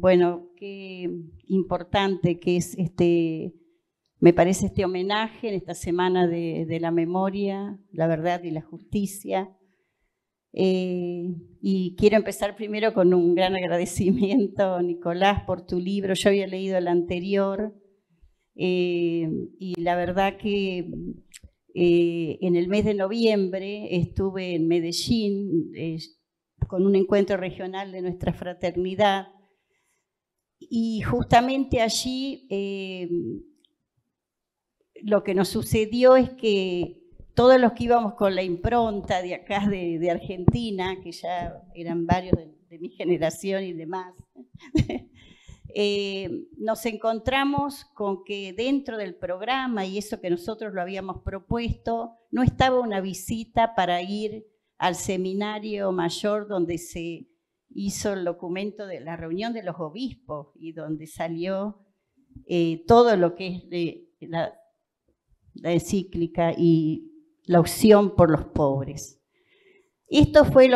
bueno, qué importante que es me parece este homenaje en esta semana de la memoria, la verdad y la justicia. Y quiero empezar primero con un gran agradecimiento, Nicolás, por tu libro. Yo había leído el anterior y la verdad que en el mes de noviembre estuve en Medellín con un encuentro regional de nuestra fraternidad y justamente allí lo que nos sucedió es que todos los que íbamos con la impronta de acá de Argentina, que ya eran varios de mi generación y demás, nos encontramos con que dentro del programa, y eso que nosotros lo habíamos propuesto, no estaba una visita para ir al seminario mayor donde se hizo el documento de la reunión de los obispos y donde salió todo lo que es la encíclica y la opción por los pobres. Esto fue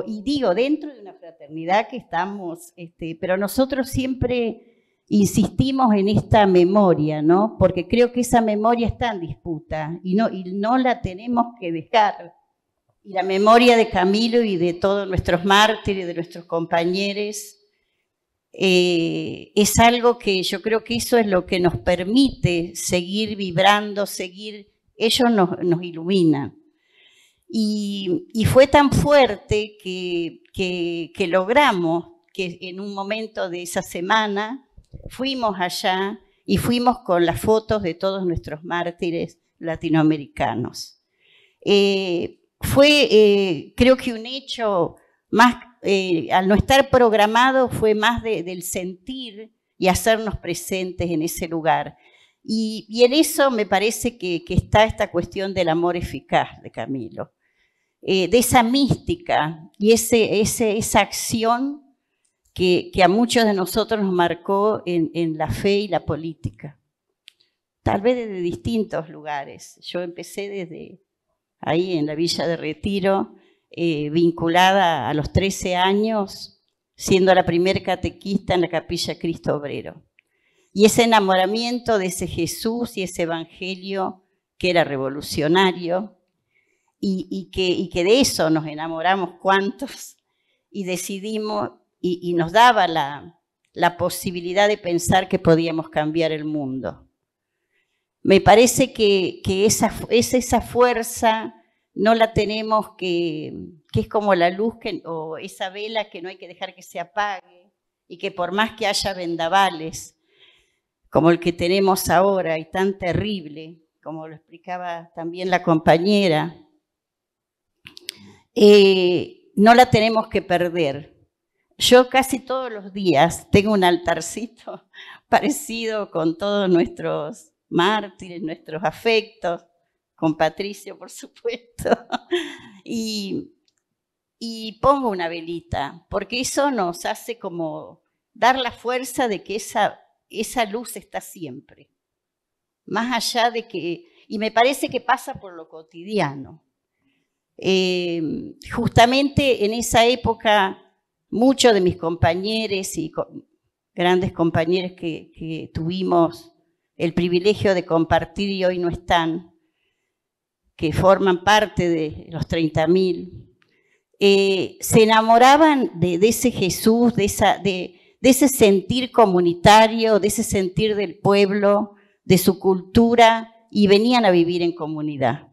y digo, dentro de una fraternidad que estamos, pero nosotros siempre insistimos en esta memoria, ¿no? Porque creo que esa memoria está en disputa y no la tenemos que dejar. Y la memoria de Camilo y de todos nuestros mártires, de nuestros compañeros, es algo que yo creo que eso es lo que nos permite seguir vibrando, ellos nos iluminan. Y fue tan fuerte que logramos que en un momento de esa semana fuimos allá y fuimos con las fotos de todos nuestros mártires latinoamericanos. Fue, creo que un hecho más, al no estar programado, fue más del sentir y hacernos presentes en ese lugar. Y en eso me parece que está esta cuestión del amor eficaz de Camilo, de esa mística y esa acción que a muchos de nosotros nos marcó en la fe y la política. Tal vez desde distintos lugares. Yo empecé desde ahí en la Villa de Retiro, vinculada a los 13 años, siendo la primer catequista en la Capilla Cristo Obrero. Y ese enamoramiento de ese Jesús y ese evangelio que era revolucionario y que de eso nos enamoramos cuantos y decidimos y nos daba la posibilidad de pensar que podíamos cambiar el mundo. Me parece que esa fuerza no la tenemos, que es como la luz o esa vela que no hay que dejar que se apague y que por más que haya vendavales, como el que tenemos ahora y tan terrible, como lo explicaba también la compañera, no la tenemos que perder. Yo casi todos los días tengo un altarcito parecido con todos nuestros mártires, nuestros afectos, con Patricio, por supuesto, y pongo una velita, porque eso nos hace como dar la fuerza de que esa luz está siempre, más allá de que, y me parece que pasa por lo cotidiano. Justamente en esa época, muchos de mis compañeros y grandes compañeros que tuvimos el privilegio de compartir y hoy no están, que forman parte de los 30.000, se enamoraban de ese Jesús, de ese sentir comunitario, de ese sentir del pueblo, de su cultura, y venían a vivir en comunidad.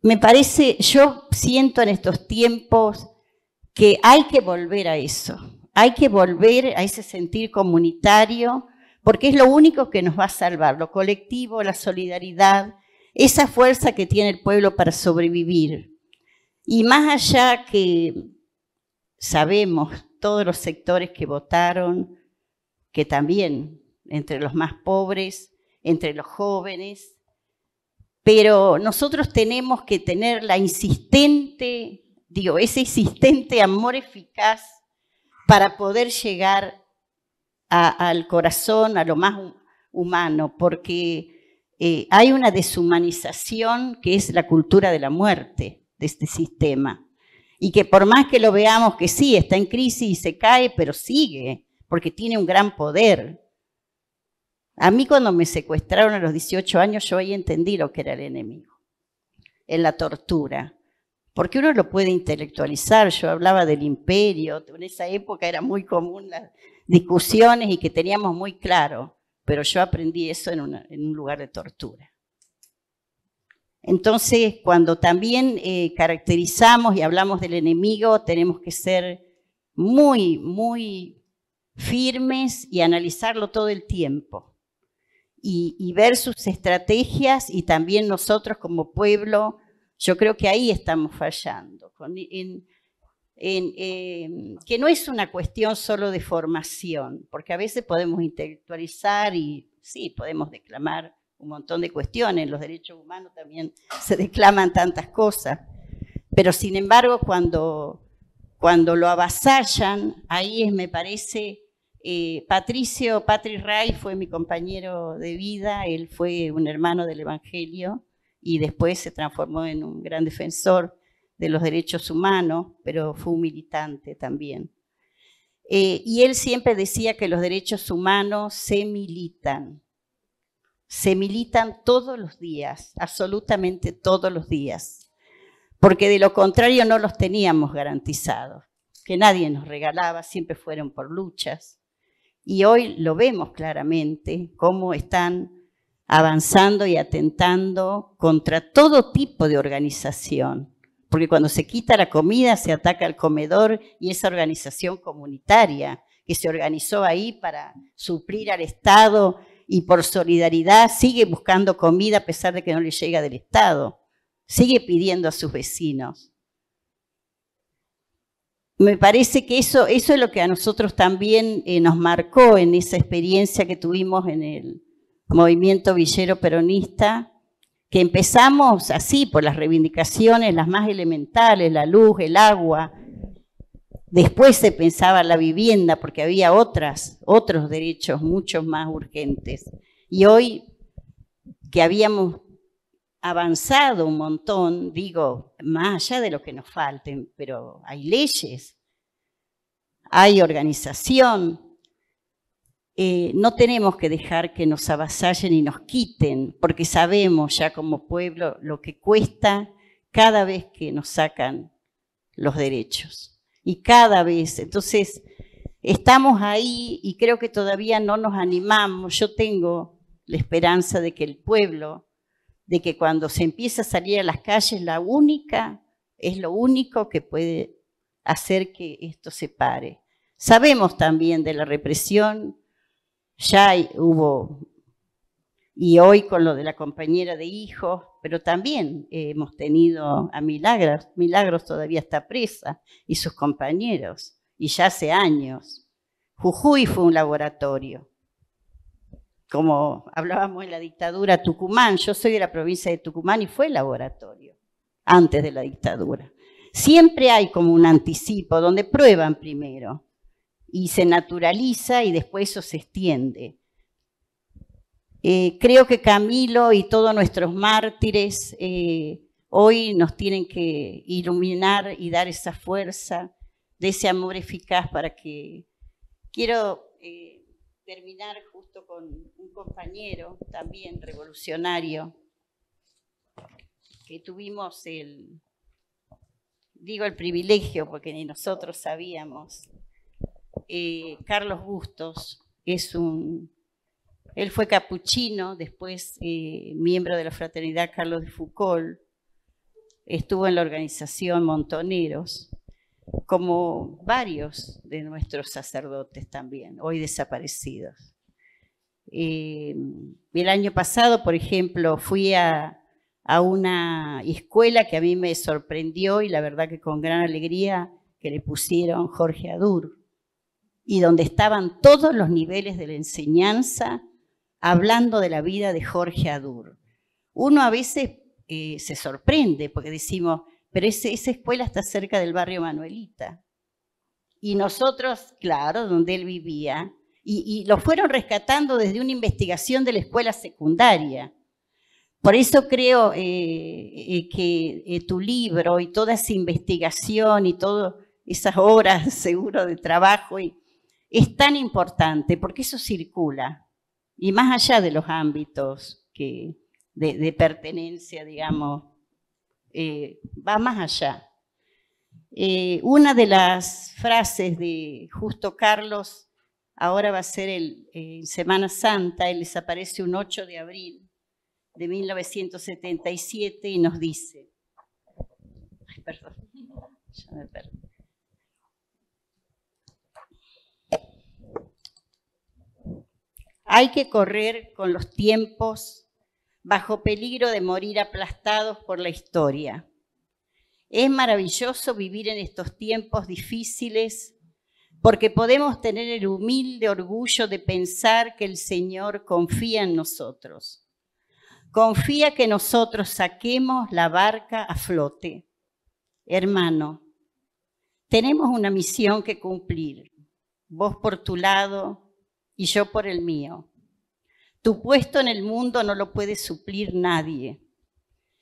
Me parece, yo siento en estos tiempos que hay que volver a eso, hay que volver a ese sentir comunitario, porque es lo único que nos va a salvar, lo colectivo, la solidaridad, esa fuerza que tiene el pueblo para sobrevivir. Y más allá que sabemos todos los sectores que votaron, que también entre los más pobres, entre los jóvenes, pero nosotros tenemos que tener ese insistente amor eficaz para poder llegar al corazón, a lo más humano, porque hay una deshumanización que es la cultura de la muerte de este sistema. Y que por más que lo veamos que sí, está en crisis y se cae, pero sigue, porque tiene un gran poder. A mí cuando me secuestraron a los 18 años, yo ahí entendí lo que era el enemigo, en la tortura. Porque uno lo puede intelectualizar, yo hablaba del imperio, en esa época era muy común las discusiones y que teníamos muy claro, pero yo aprendí eso en un lugar de tortura. Entonces, cuando también caracterizamos y hablamos del enemigo, tenemos que ser muy, muy firmes y analizarlo todo el tiempo. Y ver sus estrategias y también nosotros como pueblo, yo creo que ahí estamos fallando. Que no es una cuestión solo de formación, porque a veces podemos intelectualizar y sí, podemos declamar un montón de cuestiones, en los derechos humanos también se declaman tantas cosas, pero sin embargo cuando lo avasallan, ahí me parece, Patrick Ray fue mi compañero de vida, él fue un hermano del Evangelio y después se transformó en un gran defensor de los derechos humanos, pero fue un militante también. Y él siempre decía que los derechos humanos se militan todos los días, absolutamente todos los días, porque de lo contrario no los teníamos garantizados, que nadie nos regalaba, siempre fueron por luchas. Y hoy lo vemos claramente, cómo están avanzando y atentando contra todo tipo de organización, porque cuando se quita la comida se ataca al comedor y esa organización comunitaria que se organizó ahí para suplir al Estado y por solidaridad sigue buscando comida a pesar de que no le llega del Estado, sigue pidiendo a sus vecinos. Me parece que eso es lo que a nosotros también nos marcó en esa experiencia que tuvimos en el movimiento villero peronista, que empezamos así por las reivindicaciones, las más elementales, la luz, el agua. Después se pensaba en la vivienda porque había otros derechos mucho más urgentes. Y hoy que habíamos avanzado un montón, digo, más allá de lo que nos falten, pero hay leyes, hay organización. No tenemos que dejar que nos avasallen y nos quiten, porque sabemos ya como pueblo lo que cuesta cada vez que nos sacan los derechos. Y cada vez, entonces, estamos ahí y creo que todavía no nos animamos. Yo tengo la esperanza de que el pueblo, de que cuando se empieza a salir a las calles, es lo único que puede hacer que esto se pare. Sabemos también de la represión, ya hubo, y hoy con lo de la compañera de hijos, pero también hemos tenido a Milagros todavía está presa, y sus compañeros, y ya hace años. Jujuy fue un laboratorio. Como hablábamos en la dictadura, Tucumán, yo soy de la provincia de Tucumán y fue laboratorio, antes de la dictadura. Siempre hay como un anticipo, donde prueban primero, y se naturaliza y después eso se extiende. Creo que Camilo y todos nuestros mártires hoy nos tienen que iluminar y dar esa fuerza de ese amor eficaz para que... Quiero terminar justo con un compañero también revolucionario que tuvimos el privilegio, porque ni nosotros sabíamos. Carlos Bustos él fue capuchino, después miembro de la Fraternidad Carlos de Foucault, estuvo en la organización Montoneros, como varios de nuestros sacerdotes también, hoy desaparecidos. El año pasado, por ejemplo, fui a una escuela que a mí me sorprendió y la verdad que con gran alegría, que le pusieron Jorge Adur, y donde estaban todos los niveles de la enseñanza hablando de la vida de Jorge Adur. Uno a veces se sorprende porque decimos, pero esa escuela está cerca del barrio Manuelita. Y nosotros, claro, donde él vivía, y lo fueron rescatando desde una investigación de la escuela secundaria. Por eso creo que tu libro y toda esa investigación y todas esas horas seguro de trabajo es tan importante porque eso circula, y más allá de los ámbitos de pertenencia, digamos, va más allá. Una de las frases de Justo Carlos, ahora va a ser en Semana Santa, él les aparece un 8 de abril de 1977 y nos dice, ay, perdón, ya me perdí. Hay que correr con los tiempos bajo peligro de morir aplastados por la historia. Es maravilloso vivir en estos tiempos difíciles porque podemos tener el humilde orgullo de pensar que el Señor confía en nosotros. Confía que nosotros saquemos la barca a flote. Hermano, tenemos una misión que cumplir, vos por tu lado y yo por el mío. Tu puesto en el mundo no lo puede suplir nadie.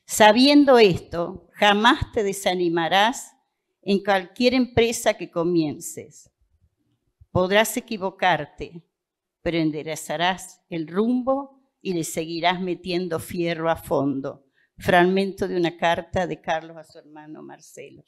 Sabiendo esto, jamás te desanimarás en cualquier empresa que comiences. Podrás equivocarte, pero enderezarás el rumbo y le seguirás metiendo fierro a fondo. Fragmento de una carta de Carlos a su hermano Marcelo.